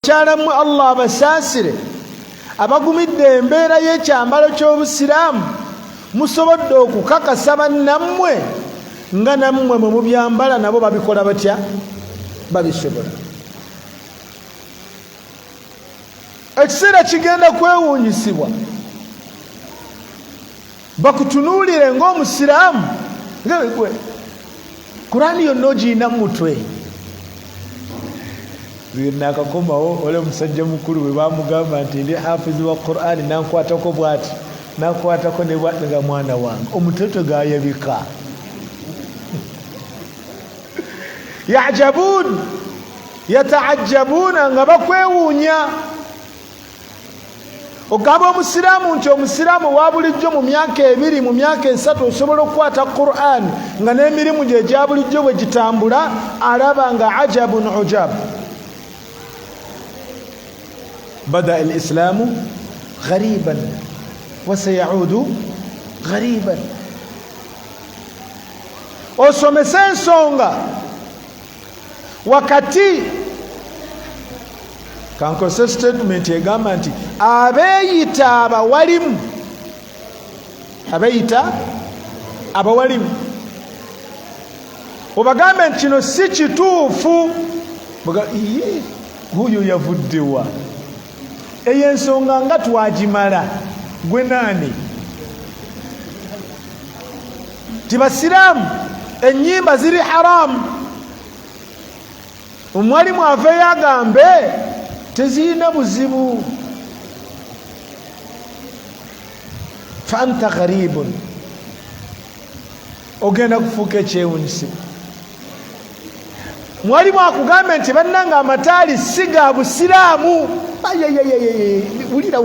kyalamu Allah abasaasire abagumidde embeera y'ekyambalo ky'obusiraamu musobodde okukakasa bannammwe nga nammwe mwe mubyambala nabo babikola batya babisobola. Ekiseera kigenda kwewuunyisibwa bakutunuulire ng'omusiraamu ngegwe Kurani yonna ogiyina mu mutwe. Nakakomawo ole musajja mukulu we bamugamba nti ndi hafizi wa Qur'ani nankwatako bwati nakwatako ne bwati nga mwana wange omutoto gayebika. Ya'jabun yata'ajjabuna nga bakwewuunya ogamba omusiraamu nti omusiraamu wa bulijjo mu myaka 2 mu myaka 3 osobola okukwata Qur'ani nga n'emirimu gye gya bulijjo bwe gitambula alaba nga ajabun ujab. بدأ الإسلام غريبا وسيعود غريبا. osomese ensonga wakati kankose statement egamba nti abeeyita abawalimu obagambe nti kino si kituufu huyo yavuddewa eyo ensonga nga twagimala gwe naani ti basiraamu ennyimba ziri haramu omwalimu aveeyo agambe tezirina buzibu. fa anta gharibun ogenda kufuuka ekyewuunyisibwa. Mwalimu akugambe nti bannanga amataali si ga busiraamu. Wulira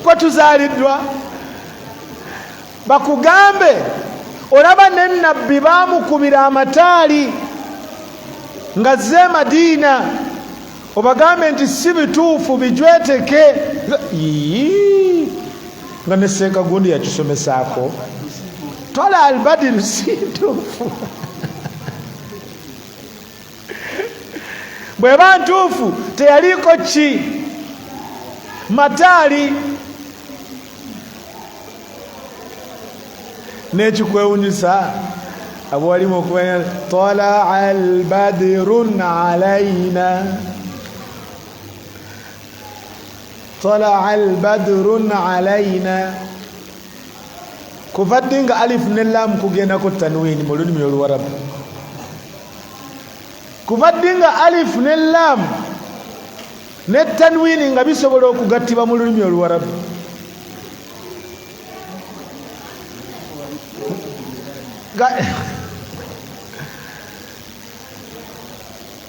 kwa tuzaaliddwa bakugambe olaba n'ennabbi baamukubira amataali nga zze Madiina obagambe nti si bituufu bijweteke nga ne Senga Gundi yakisomesaako tola albadiru si ntuufu. bweba ntuufu teyaliko ki mataali. Nekikwewunyisa abwalimu okumanya talaa albadrun alaina talaa albadrun alaina kuva ddi nga alif ne lam kugendako tanwini mu lulimi oluwarabu? Kuva ddi nga alif ne lam ne tanwini nga bisobola okugattibwa mu lulimi oluwarabu?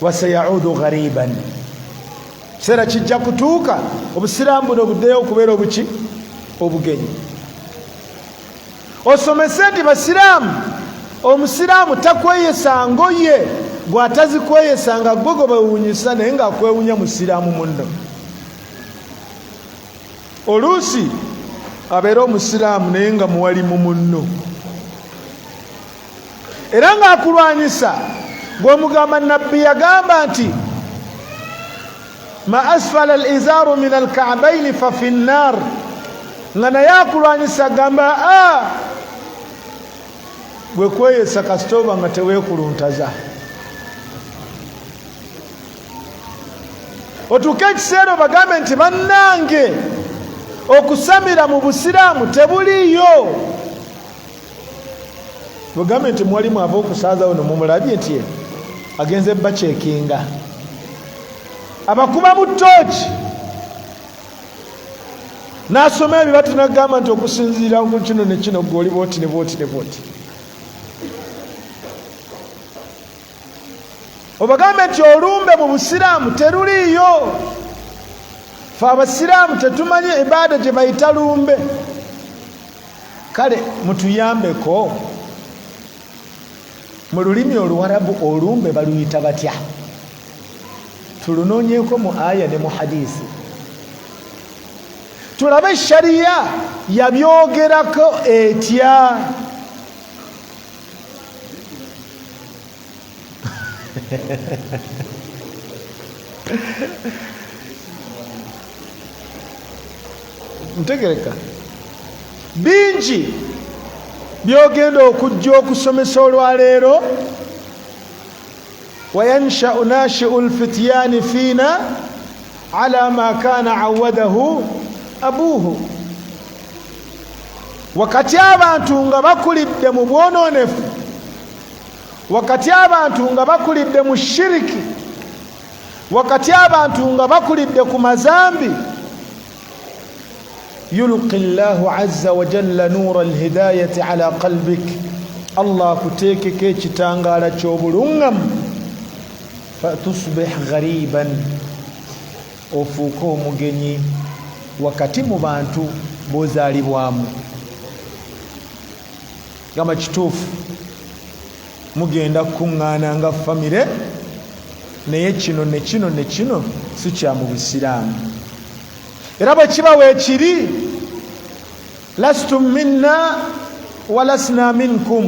wasayaudu ghariban. Kiseera kijja kutuuka obusiraamu buno buddeyo okubeera obuki obugenyi. Osomese nti basiraamu omusiraamu takweyesa ngoye bw'atazikweyesanga gwe gwe bawuunyisa naye ng'akwewuunya musiraamu munno. Oluusi abeera omusiraamu naye nga muwalimu munno era ng'akulwanyisa bw'omugamba nabbi yagamba nti ma asfala al-izaaru min al-ka'bayni fa fi nnar, nga naye akulwanyisa gamba gwe kweyesa kasitooba nga teweekuluntaza. Otuuke ekiseera bagambe nti bannange okusamira mu busiraamu tebuliiyo. Bagambe nti mwalimu ava okusaaza ono mumulabye nti agenze bacekinga abakuba mu tooki n'asoma ebibatu n'agamba nti okusinziira ku kino ne kino gw'oli bwoti ne bwoti ne bwoti. Obagambe nti olumbe mu busiraamu teruliiyo. Fe abasiraamu tetumanyi ibaada gye bayita lumbe. Kale mutuyambeko mu lulimi oluwarabu olumbe baluyita batya? Tulunoonyeko mu aya ne mu hadisi tulabe shariya yabyogerako etya. ntegereka bingi byogenda okujja okusomesa olwaleero. wayanshau nashiu lfityani fiina ala ma kana awadahu abuhu. wakati abantu nga bakulidde mu bwononefu, wakati abantu nga bakulidde mu shiriki, wakati abantu nga bakulidde ku mazambi, yulqi llahu azza wa jalla nuura alhidayati ala qalbik, allah kuteekeko ekitangaala ky'obulungamu, fatusbih ghariban, ofuuke omugenyi wakati mu bantu bozaalibwamu. gamba kituufu mugenda kukuŋŋaana nga famire, naye kino ne kino ne kino si kya mu Busiraamu. era bwe kiba weekiri, lastum minna walasna minkum,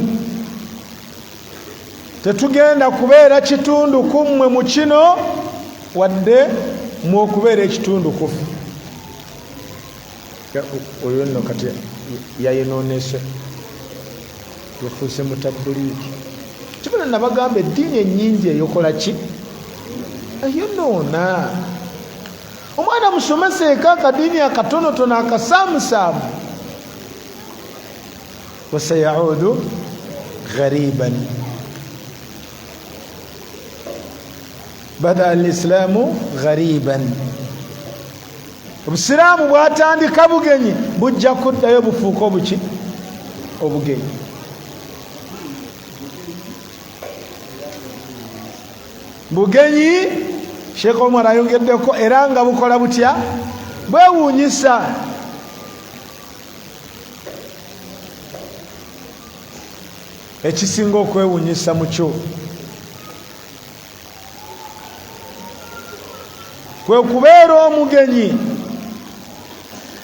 tetugenda kubeera kitundu kummwe mu kino wadde mu okubeera ekitundu kufu. oyo nno kati yayinoonese yafuuse mutabuliiki. kibona nabagamba eddiini ennyingi eyokola ki? eyonoona. omwana musomeseeko akadiini akatonotono akasaamusaamu, wasayaudu ghariban. bada alislaamu ghariban, obusiraamu bwatandika bugenyi, bujja kuddayo bufuuka obuki? obugenyi. bugenyi Sheikh Omar ayogeddeko, era nga bukola butya? bwewuunyisa. ekisinga okwewuunyisa mu kyo kwe kubeera omugenyi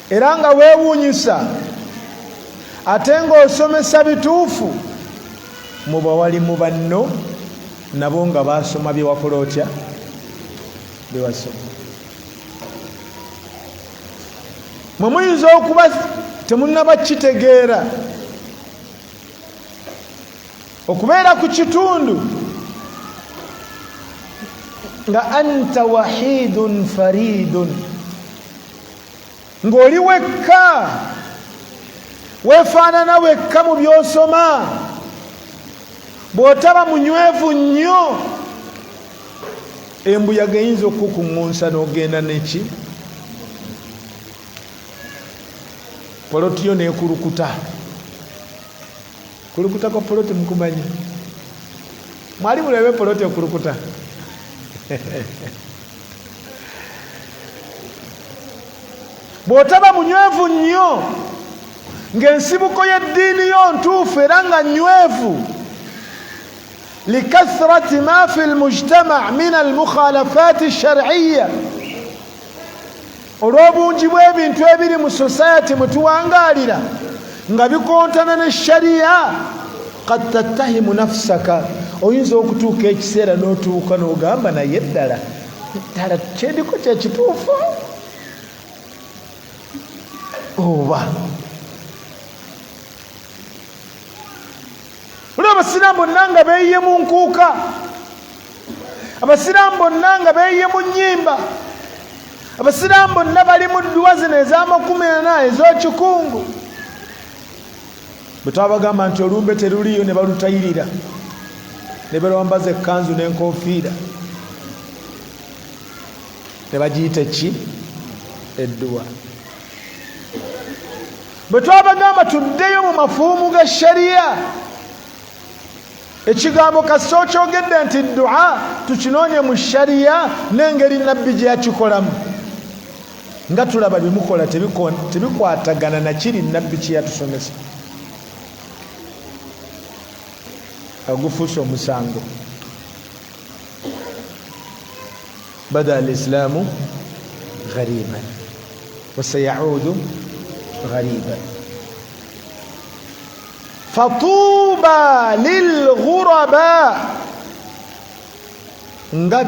era nga weewuunyisa ate ng'osomesa bituufu mu bawalimu banno nabo nga basoma bye wakola otya? bye wasoma. mwe muyinza okuba temunnaba kitegeera okubeera ku kitundu nga anta wahidun faridun, ng'oli wekka, weefaanana wekka mu by'osoma. bw'otaba munywevu nnyo, embuyaga eyinza okukuŋŋunsa n'ogenda neki? poloti yo neekulukuta. kulukuta kwa poloti mukumanyi? mwali mulebe poloti ekulukuta? bw'otaba munywevu nnyo, ng'ensibuko y'eddiini yo ntuufu era nga nywevu, likathrati ma fi lmujtama min almukhalafati alshar'iyya, olw'obungi bw'ebintu ebiri mu society mwe tuwangaalira nga bikontana ne shariya, qad tattahimu nafsaka, oyinza okutuuka ekiseera n'otuuka n'ogamba naye ddala kyendiko kyekituufu oba. olwo abasiraamu bonna nga beeyiye mu nkuuka, abasiraamu bonna nga beeyiye mu nnyimba, abasiraamu bonna bali mu dduwa zino ez'amakumi-ana ez'okikungu. bwe twabagamba nti olumbe teruliyo ne balutayirira, ne balwambaza ekkanzu n'enkofiira, ne bagiyita ki? edduwa. bwe twabagamba tuddeyo mu mafuumu ga shariya, ekigambo kasita okyogedde nti dduwa tukinoonye mu shariya n'engeri nabbi gye yakikolamu, nga tulaba bimukola tebikwatagana na kiri nabbi kye yatusomesa. agufuusa omusango. bada alislaamu ghariban wasayaudu ghariban fatuuba lilghuraba, nga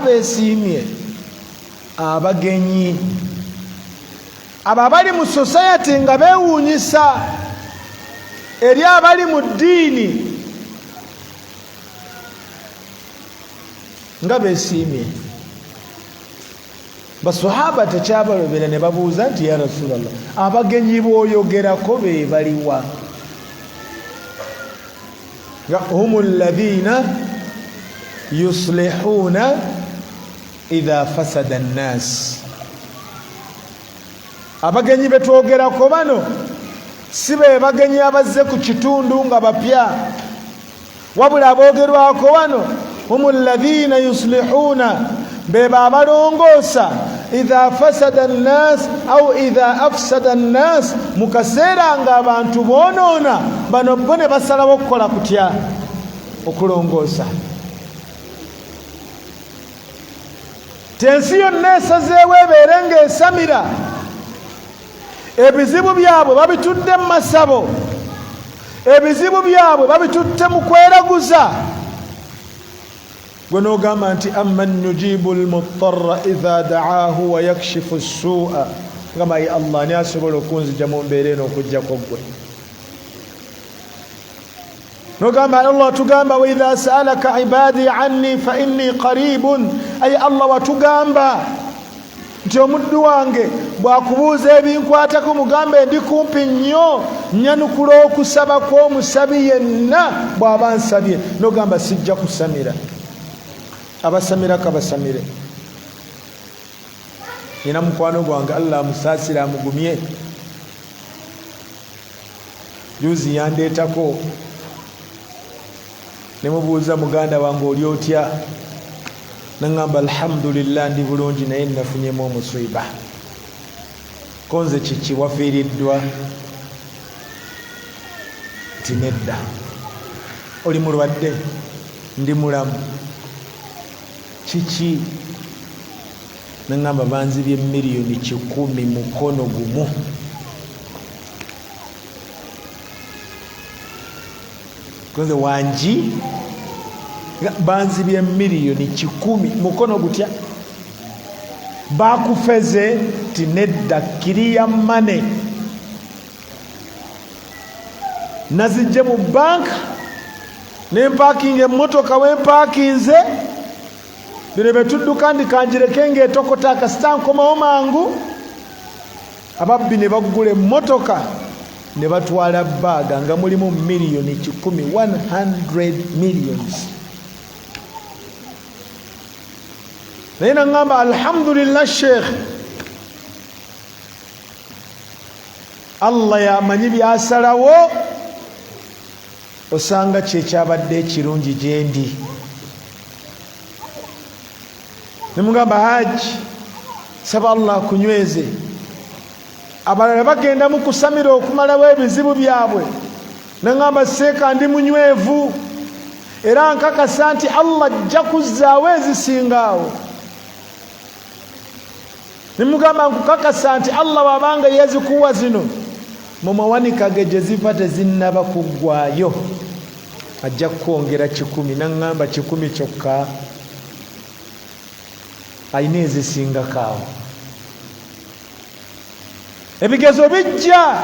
beesiimye abagenyi abo abali mu society nga beewuunyisa eri abali mu ddiini nga beesiimye. Basahaba tekyabalobera ne babuuza nti ya Rasulallah, abagenyi b'oyogerako be baliwa? Humu alladhina yuslihuna idha fasada an-nas. Abagenyi betwogerako bano si be bagenyi abazze ku kitundu nga bapya, wabula aboogerwako bano humu alladhina yuslihuna beba abalongoosa idha fasada an-nas au idha afsada an-nas, mu kaseera nga abantu boonoona bano bo ne basalawo okukola kutya? Okulongoosa. Tensi yonna esazeewo ebeere ng'esamira, ebizibu byabwe babitudde mu masabo, ebizibu byabwe babitutte mu kweraguza. Gwe n'ogamba nti amman yujibu almutarra idha da'ahu wa yakshifu as-su'a, ngamba ye Allah ni asobola okunzija mu mbeera eno okujjako gwe. N'ogamba Allah tugamba wa idha sa'alaka ibadi anni fa inni qaribun, aye Allah watugamba nti omuddu wange bw'akubuuza ebinkwatako mugambe ndi kumpi nnyo, nyanukula okusaba kw'omusabi yenna bw'aba nsabye. N'ogamba sijja kusamira. Abasamira kabasamire. Nina mukwano gwange Allah amusaasira amugumye, juzi yandeetako ne mubuuza muganda wange oli otya, nangamba alhamdulillah ndi bulungi naye nafunyemu omuswiba. Konze kiki wafiiriddwa? Nti nedda. Oli mulwadde? Ndi mulamu. Kiki? Nangamba banzibye miliyoni 10 mukono gumu. Konze wanji banzibye miliyoni 10 mukono gutya. Bakufeze ti nedda, kiriya mane nazijje mu bank ne parking emmotoka we parkinze bino betudduka ndikanjireke ng'etokota akasita nkomawo mangu. Ababbi ne bagula emmotoka ne batwala baaga nga mulimu miliyoni 10, 100 millions. Naye nangamba alhamdulillah Sheikh, Allah yamanyi byasalawo, osanga kyekyabadde ekirungi gye ndi. Nemugamba haji saba Allah kunyweze. Abalala bagenda mu kusamira okumalawo ebizibu byabwe. Nangamba seeka ndi munywevu era nkakasa nti Allah ajja kuzzaawo ezisingaawo. Nemugamba nkukakasa nti Allah wabanga yazikuwa zino mu mawanika ge gye ziva tezinnaba kuggwayo, ajja kwongera 10. Nangamba 10 kyokka ayina ezisingakaawo. Ebigezo bijja.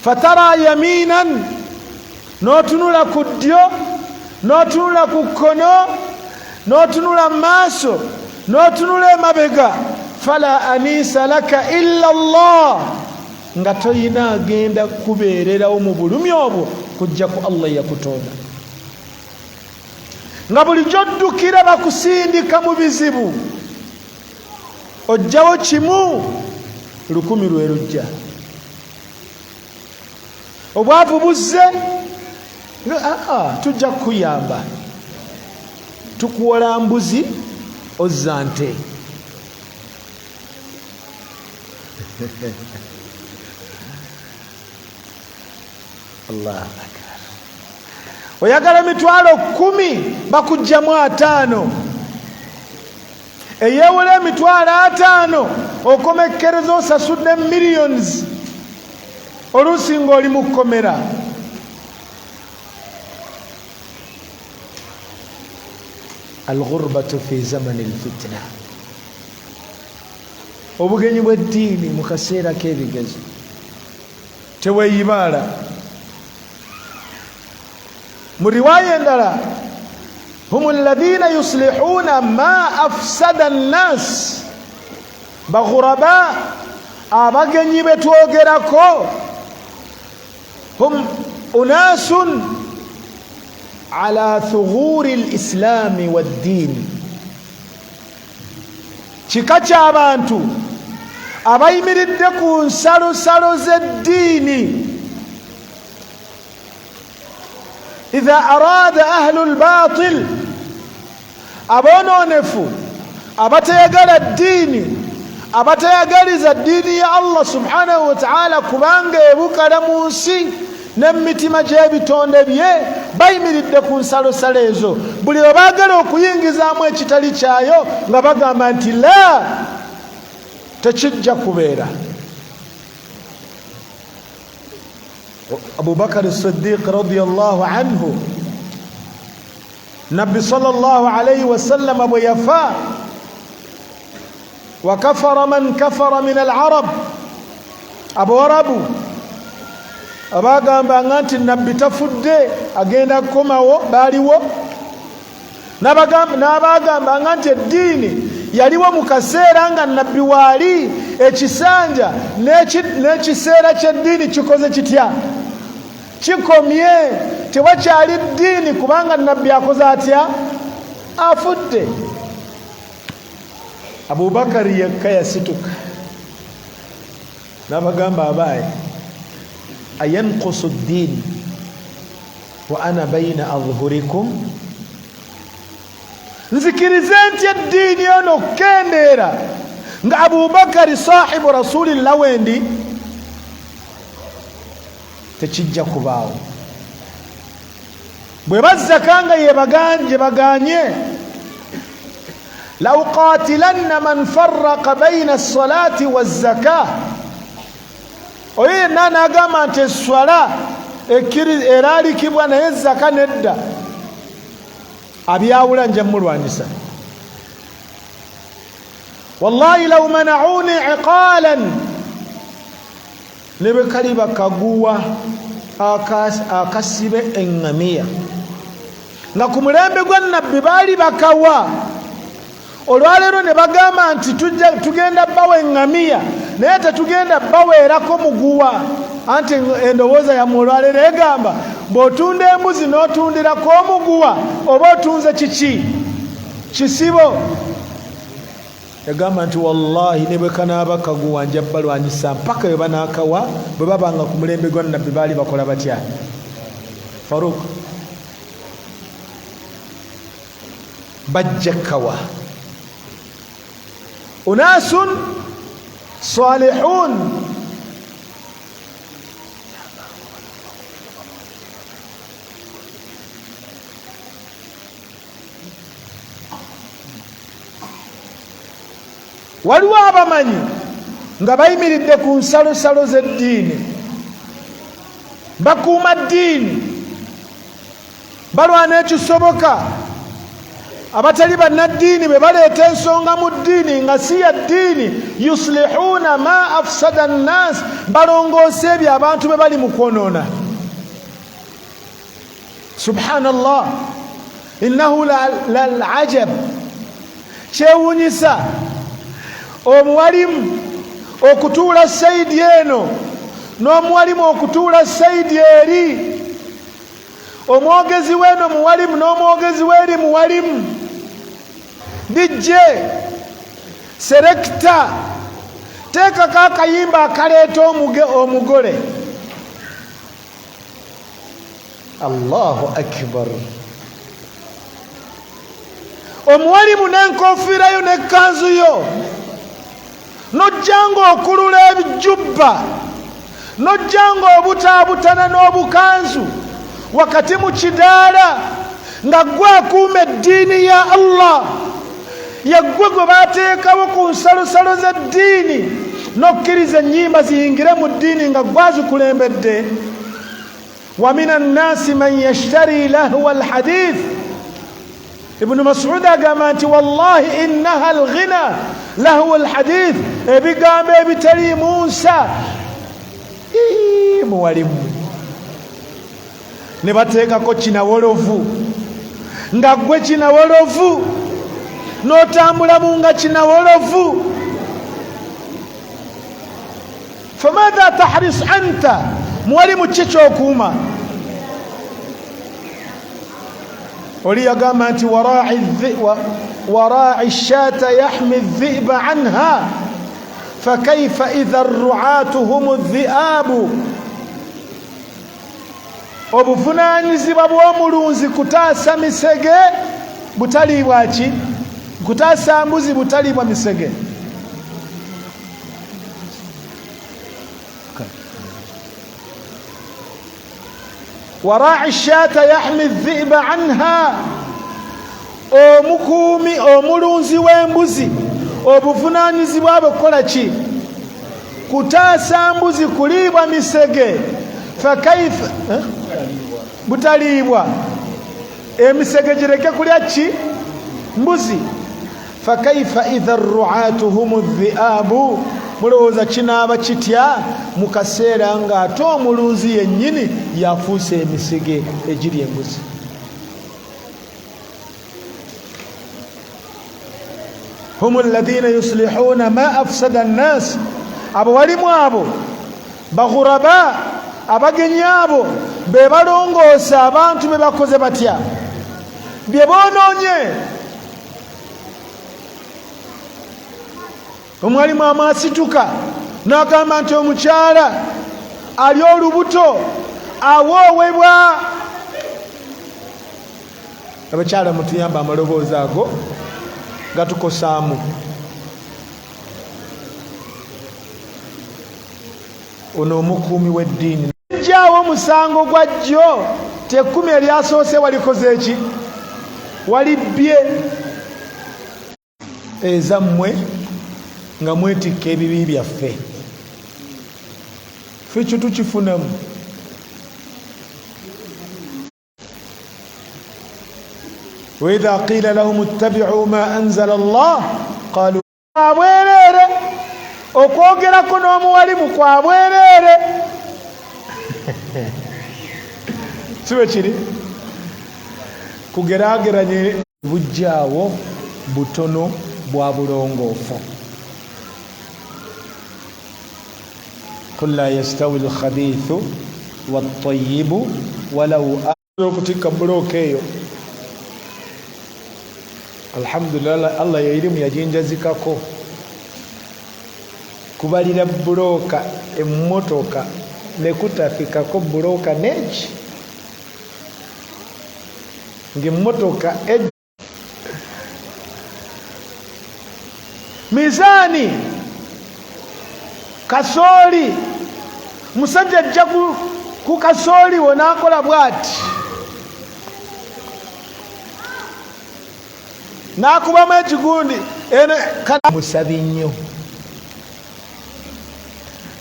Fatara yaminan, n'otunula ku ddyo, n'otunula ku kkono, n'otunula maaso, n'otunula emabega. Fala anisa laka illa Allah, nga toyina agenda kubeererawo mu bulumi obwo kujjaku Allah yakutonda. Nga bulijjo oddukira bakusindika mu bizibu, ojjawo kimu 1000 lwe lujja. Obwavu buzze, tujja kukuyamba, tukuwola mbuzi ozza nte. Allah akbar. Oyagala emitwalo 10 bakujjamu 5. Eyeewula emitwalo 5 okomekkereza osasudde millions. oluusi ng'oli mu kkomera. Al-ghurbatu fi zamani al-fitna, obugenyi bw'eddiini mu kaseera k'ebigezo. Teweeyibaala. Mu riwaaya endala, humu alladhiina yuslihuuna ma afsada an-naas, baghuraba, abagenyi betwogerako, hum unaasun ala thughuri al-islaami wad-diini, kika ky'abantu abayimiridde ku nsalosalo z'eddiini. Idha arada ahlu al-baatil, abonoonefu abatayagala ddiini, abatayagaliza ddiini ya Allah subhanahu wa ta'ala kubanga ebukala mu nsi n'emitima gy'ebitonde bye, bayimiridde ku nsalosalo ezo. Buli lwe baagala okuyingizaamu ekitali kyayo nga bagamba nti la, tekijja kubeera. Abu Bakr as-Siddiq radiyallahu anhu, Nabbi sallallahu alayhi wa sallam bwe yafa, wa kafara man kafara min al-arab, abawarabu abagambanga nti Nabbi tafudde agenda kukomawo baaliwo, n'abagambanga nti eddiini yaliwo mu kaseera nga Nabbi waali, ekisanja n'ekiseera ky'eddiini kikoze kitya? Kikomye, tewakyali ddiini kubanga Nabbi akoze atya? Afudde. Abubakari yekka yasituka n'abagamba abaaye, ayanqusu ad-din wa ana bayna adhhurikum, nzikirize nti eddiini ono kendeera nga Abubakari sahibu rasulillah wendi, tekijja kubaawo. Bwe bazzakanga ye baganye, la uqatilanna man farraqa bayna as-salati waz-zakah, oyo yenna n'agamba nti eswala eraalikibwa naye zaka nedda, abyawula nja mulwanyisa. Wallahi law mana'uni iqalan, ne bwe kali bakaguwa akasibe eŋŋamiya, nga ku mulembe gwa Nabbi baali bakawa, olwaleero ne bagamba nti tugenda bawa eŋŋamiya naye tetugenda baweerako muguwa. Anti endowooza yammwe olwaleero egamba bw'otunda embuzi n'otundirako omuguwa oba otunze kiki? Kisibo. Yagamba nti wallahi ne bwe kanaaba kaguwa nja balwanyisa mpaka bwe banaakawa. Bwe babanga ku mulembe gwa Nabbi baali bakola batya? Faruk, bajja kawa. Unaasun salihun, waliwo abamanyi nga bayimiridde ku nsalosalo z'eddiini, bakuuma ddiini, balwana ekisoboka. Abatali bannaddiini be baleeta ensonga mu ddiini nga si ya ddiini, yuslihuuna ma afsada an-naas, balongoosa ebyo abantu be bali mu kwonoona. Subhanallah, innahu lal-ajab, kyewuunyisa omuwalimu okutuula sayidi eno n'omuwalimu okutuula sayidi eri, omwogezi w'eno muwalimu n'omwogezi w'eri muwalimu. DJ serekita, teekako akayimba akaleeta omugole. Allahu akbar. Omuwalimu n'enkofiira yo n'ekkanzu yo, n'ojjanga okulula ebijjubba, n'ojjanga obutaabutana n'obukanzu wakati mu kidaala, nga gwe akuuma eddiini ya Allah, yaggwe gwe baateekawo ku nsalosalo z'eddiini, nokkiriza ennyimba ziyingire mu ddiini nga gwazikulembedde. wa mina nnasi man yashtari lahwa alhadith. Ibnu Mas'ud agamba nti wallahi innaha alghina lahwa alhadith, ebigambo ebitaliimu nsa. Muwalimu ne bateekako kinawolovu, nga gwe kinawolovu n'otambulamu nga kinawolovu. famadha tahris anta, muwalimu ki kyokuuma? oli yagamba nti wara'i shata yahmi dhi'ba anha fakaifa idha arru'atu humu dhi'abu. obuvunaanyizibwa bw'omulunzi kutaasa misege butaliibwa ki? kutaasa mbuzi butaliibwa misege. wara'i shata yahmi dhi'ba anha, omukuumi omulunzi w'embuzi obuvunaanyizibwa bwe kukola ki? kutaasa mbuzi, kuliibwa misege. fakaifa butaliibwa emisege gireke kulya ki? mbuzi. fakaifa idha arru'atu humu dhi'abu, mulowooza kinaaba kitya mu kaseera ng'ate omulunzi yennyini yafuuse emisege egiri embuzi. humu alladhina yuslihuuna ma afsada annas, abo walimu abo baghuraba, abagenyi abo be balongoosa abantu be bakoze batya, bye boonoonye. omwalimu amaasituka n'agamba nti omukyala ali olubuto awoowebwa. abakyala mutuyamba amaloboozi ago gatukosaamu. ono omukuumi w'eddiini jjaawo omusango gwa jjo tekumi eryasoose walikoze eki? walibbye ezammwe nga mwetikka ebibi byaffe. ffe kyo tukifunamu. wa idha qila lahum ittabi'u ma anzala Allah qalu abwereere. okwogerako n'omuwalimu kwa bwereere. sibe kiri kugeraageranye bujjaawo butono bwa bulongoofu. قل لا يستوي الخبيث والطيب ولو okutikka bulooka eyo. alhamdulillah, Allah yairimu yajinjazikako kubalira bulooka emmotoka nekutafikako bulooka neki ng'emmotoka mizaani kasooli, musajja ajja ku kasooli wo n'akola bw'ati, n'akubamu ekigundi musabi nnyo.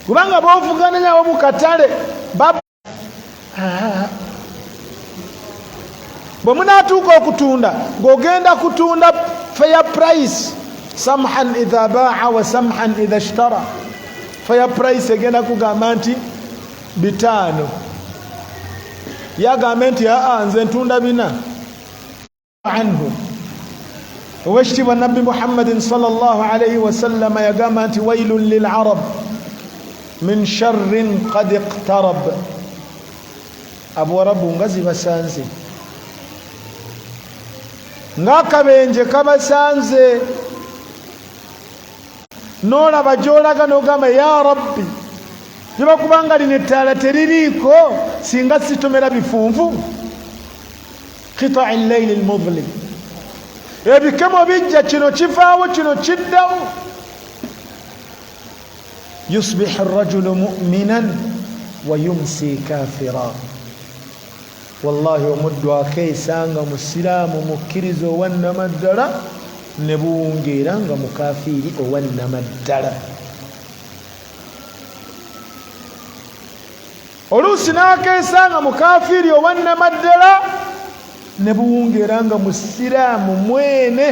kubanga b'ovugana nabo mu katale bwe munaatuuka okutunda ng'ogenda kutunda fair price, samhan idha baa'a wa samhan idha ishtara. fair price egenda kugamba nti 5, yagambe nti nze ntunda 4 anhu. owekitiibwa nabbi Muhammadin sallallahu alayhi wa sallam yagamba nti wailun lil arab min sharrin qad iqtarab. abwarabu nga zibasanze, ng'akabenje kabasanze. n'olaba gy'olaga n'ogamba ya rabbi, gyebakubanga lino ettaala teririiko singa sitomera bifunvu. qita'i llayli almudlim, ebikemo bijja, kino kivaawo, kino kiddawo. yusbihu arrajulu mu'minan wa yumsi kafira. wallahi omuddu akeesanga musiraamu mukkiriza owannamaddala ne buwungeera nga mukafiiri owannamaddala. oluusi n'akeesa nga mukafiri owannamaddala ne buwungeera nga musiraamu mwene,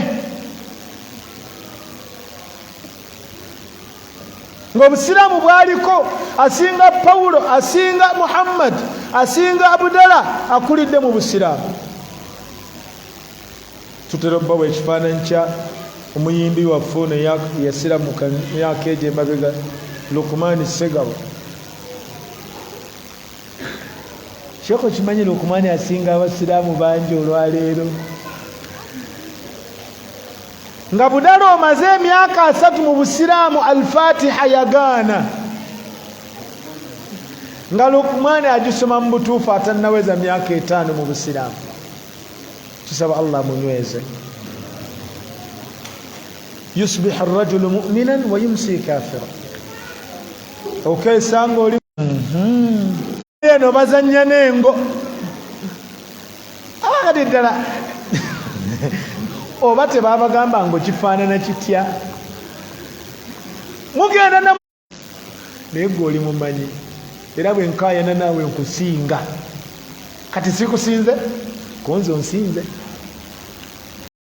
ng'obusiraamu bwaliko asinga Pawulo, asinga Muhammad, asinga Abdallah akulidde mu busiraamu. Tutera obbawa ekifaananyi kya omuyimbi waffe ono yasiramuka myaka egyo emabega, Lukumaani Ssegawa. Kyeko kimanyi Lukumaani asinga abasiraamu bangi olwaleero. Nga Budala omaze emyaka 3 mu busiraamu, Al-Fatiha yagaana, nga Lukumaani agisoma mu butuufu atannaweza myaka 5 mu busiraamu. Tusaba Allah munyweze. Yusbihu ar-rajulu mu'minan wa yumsi kafira. Okeesanga oli eno bazannya n'engo abakati ddala oba tebabagamba ngo kifaanana kitya, mugenda na naye gwe oli mumanyi, era bwe nkaayana naawe nkusinga, kati sikusinze konze onsinze.